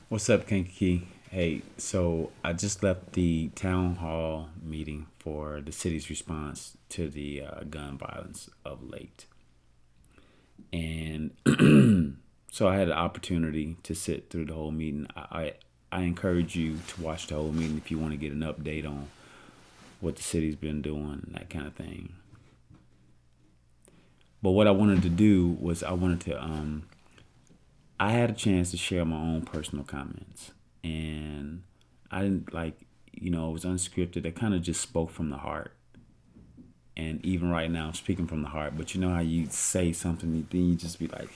What's up, Kankakee? Hey, so I just left the town hall meeting for the city's response to the gun violence of late. And so I had an opportunity to sit through the whole meeting. I encourage you to watch the whole meeting if you want to get an update on what the city's been doing and that kind of thing. But what I wanted to do was I had a chance to share my own personal comments. And I didn't like, it was unscripted. I kind of just spoke from the heart. And even right now, I'm speaking from the heart. But you know how you say something, then you just be like,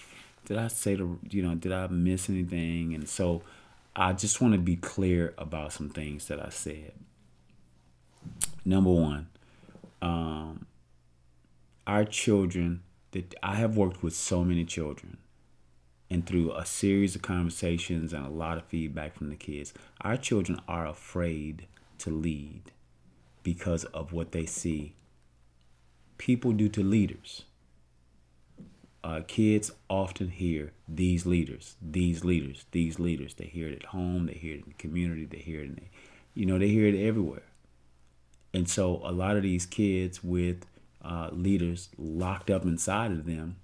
did I say did I miss anything? And so I just want to be clear about some things that I said. Number one, our children, that I have worked with so many children, and through a series of conversations and a lot of feedback from the kids, our children are afraid to lead because of what they see people do to leaders. Kids often hear these leaders, these leaders, these leaders. They hear it at home, they hear it in the community, they hear it they hear it everywhere. And so a lot of these kids with leaders locked up inside of them,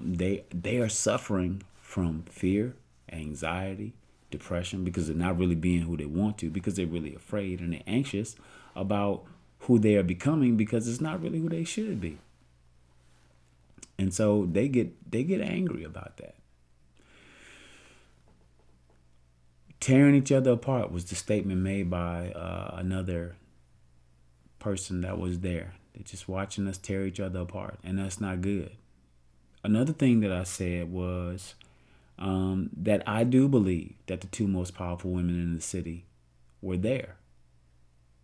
they are suffering from fear, anxiety, depression because they're not really being who they want to, because they're really afraid and they're anxious about who they are becoming because it's not really who they should be. And so they get angry about that. Tearing each other apart was the statement made by another person that was there. They're just watching us tear each other apart, and that's not good. Another thing that I said was that I do believe that the two most powerful women in the city were there,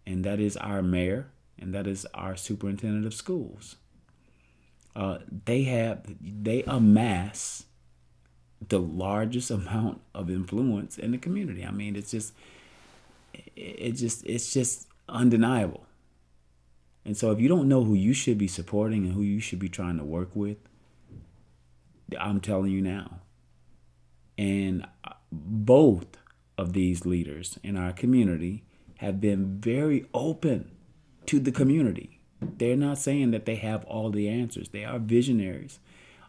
and that is our mayor and that is our superintendent of schools. They amass the largest amount of influence in the community. I mean, it's just undeniable. And so if you don't know who you should be supporting and who you should be trying to work with, I'm telling you now. And both of these leaders in our community have been very open to the community. They're not saying that they have all the answers. They are visionaries.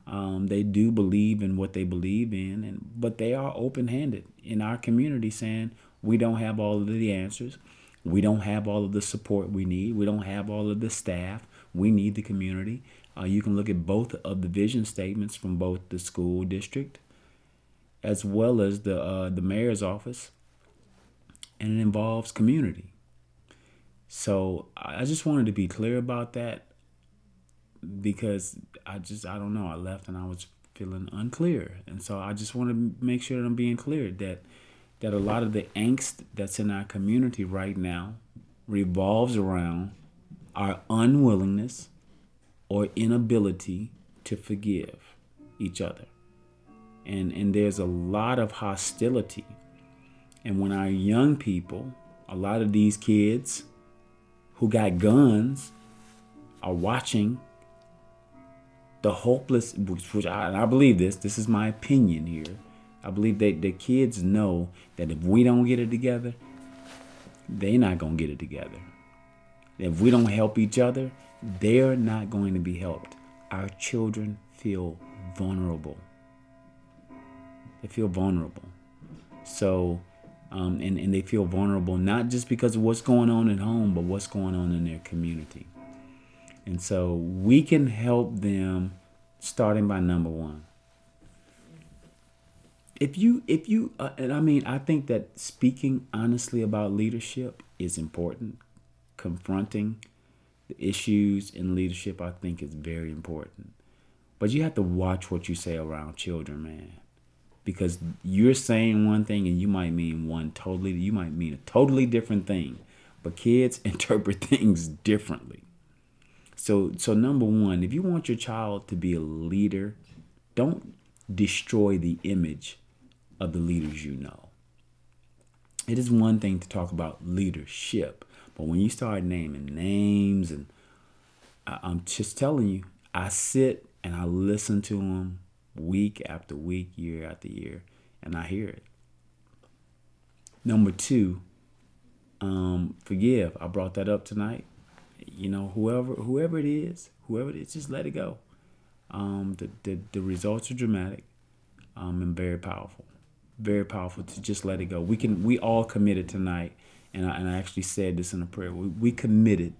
They do believe in what they believe in, but they are open-handed in our community, saying we don't have all of the answers. We don't have all of the support we need. We don't have all of the staff. We need the community. You can look at both of the vision statements from both the school district as well as the mayor's office, and it involves community. So I just wanted to be clear about that because I don't know. I left and I was feeling unclear, and so I just want to make sure that I'm being clear that a lot of the angst that's in our community right now revolves around our unwillingness or inability to forgive each other. And there's a lot of hostility. And when our young people, a lot of these kids who got guns, are watching the hopeless, and I believe this is my opinion here. I believe that the kids know that if we don't get it together, they're not going to get it together. If we don't help each other, they're not going to be helped. Our children feel vulnerable. They feel vulnerable. So, and they feel vulnerable not just because of what's going on at home, but what's going on in their community. And so we can help them starting by number one. If you, and I mean, I think that speaking honestly about leadership is important. Confronting the issues in leadership, I think, is very important. But you have to watch what you say around children, man. Because you're saying one thing and you might mean you might mean a totally different thing. But kids interpret things differently. So number one, if you want your child to be a leader, don't destroy the image of the leaders you know. It is one thing to talk about leadership, but when you start naming names, and I'm just telling you, I sit and I listen to them week after week, year after year, and I hear it. Number two, forgive. I brought that up tonight. You know, whoever it is, just let it go. The results are dramatic, and very powerful to just let it go. We all committed tonight, and I actually said this in a prayer. We committed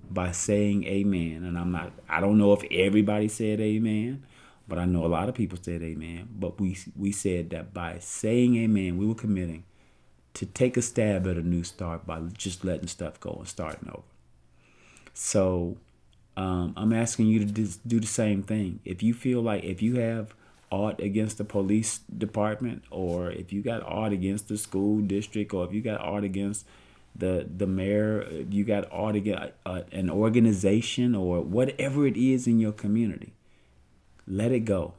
by saying amen. And I don't know if everybody said amen, but I know a lot of people said amen. But we said that by saying amen, we were committing to take a stab at a new start by just letting stuff go and starting over. So I'm asking you to do the same thing. If you feel like, if you have aught against the police department, or if you got aught against the school district, or if you got aught against the mayor, if you got aught against an organization, or whatever it is in your community, let it go.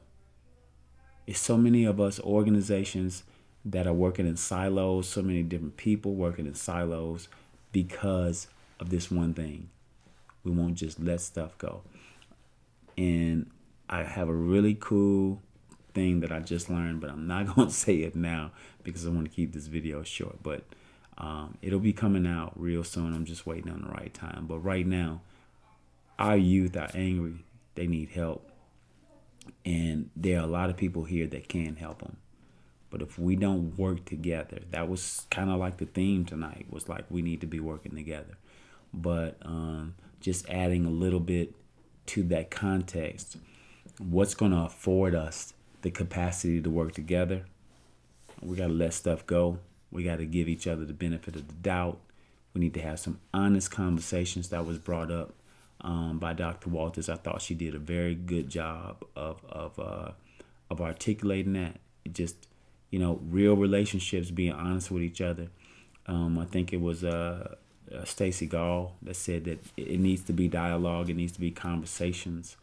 It's so many of us organizations that are working in silos, so many different people working in silos because of this one thing. We won't just let stuff go. And I have a really cool thing that I just learned, but I'm not going to say it now because I want to keep this video short. But it'll be coming out real soon. I'm just waiting on the right time. But right now, our youth are angry. They need help. And there are a lot of people here that can help them. But if we don't work together, that was kind of like the theme tonight, was like we need to be working together. But just adding a little bit to that context, what's going to afford us the capacity to work together? We got to let stuff go. We got to give each other the benefit of the doubt. We need to have some honest conversations. That was brought up by Dr. Walters. I thought she did a very good job of articulating that. It just, you know, real relationships, being honest with each other. I think it was Stacey Gall that said that it needs to be dialogue. It needs to be conversations.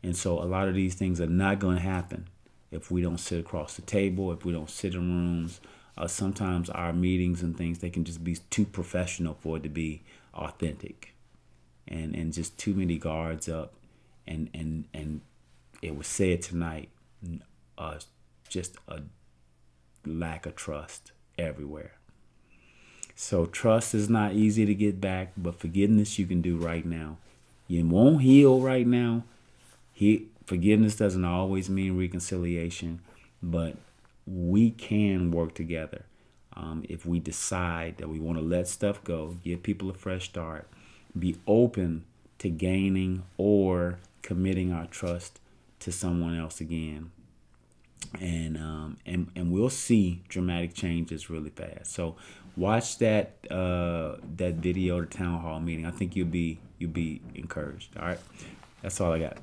And so a lot of these things are not going to happen if we don't sit across the table, if we don't sit in rooms. Sometimes our meetings and things, they can just be too professional for it to be authentic, and just too many guards up. And it was said tonight, just a lack of trust everywhere. So trust is not easy to get back, but forgiveness you can do right now. You won't heal right now. Forgiveness doesn't always mean reconciliation, but we can work together. If we decide that we want to let stuff go, give people a fresh start, be open to gaining or committing our trust to someone else again. And we'll see dramatic changes really fast. So watch that video, the town hall meeting. I think you'll be encouraged. All right, that's all I got.